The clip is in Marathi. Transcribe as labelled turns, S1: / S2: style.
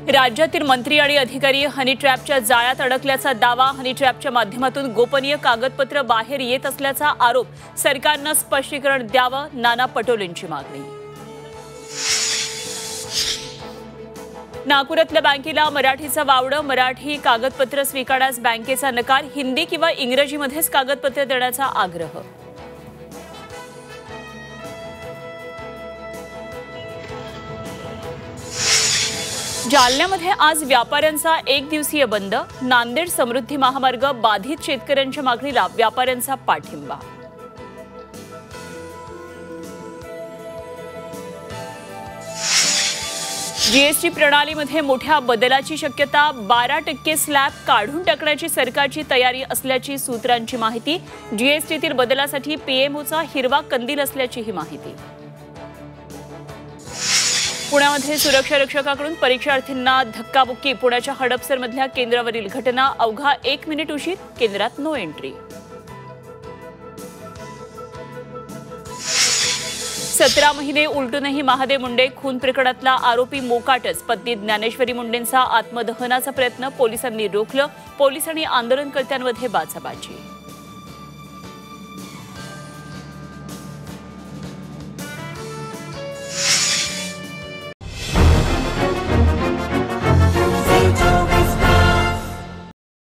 S1: राज्यातील मंत्री आणि अधिकारी हनी ट्रॅपच्या जाळ्यात अडकल्याचा दावा। हनी ट्रॅपच्या माध्यमातून गोपनीय कागदपत्र बाहेर येत असल्याचा आरोप। सरकारने स्पष्टीकरण द्यावं, नाना पटोलेंची मागणी। नागपुरातल्या बँकेला मराठीचं वावडं। मराठी कागदपत्र स्वीकारण्यास बँकेचा नकार। हिंदी किंवा इंग्रजीमध्येच कागदपत्र देण्याचा आग्रह। जालन्यामध्ये आज व्यापाऱ्यांचा एक दिवसीय बंद। नांदेड समृद्धी महामार्ग बाधित शेतकऱ्यांच्या मागणीला व्यापाऱ्यांचा पाठिंबा। जीएसटी प्रणालीमध्ये मोठ्या बदलाची शक्यता। 12% स्लॅब काढून टाकण्याची सरकारची तयारी असल्याची सूत्रांची माहिती। जीएसटीतील बदलासाठी पीएमओचा हिरवा कंदील असल्याची ही माहिती। पुण्यामध्ये सुरक्षा रक्षकाकडून परीक्षार्थींना धक्काबुक्की। पुण्याच्या हडपसरमधल्या केंद्रावरील घटना। अवघा 1 मिनिट उशीर, केंद्रात नो एंट्री। 17 महिने उलटूनही महादेव मुंडे खून प्रकरणातला आरोपी मोकाटच। पत्नी ज्ञानेश्वरी मुंडेंचा आत्मदहनाचा प्रयत्न पोलिसांनी रोखलं। पोलीस आणि आंदोलनकर्त्यांमध्ये बाचाबाची।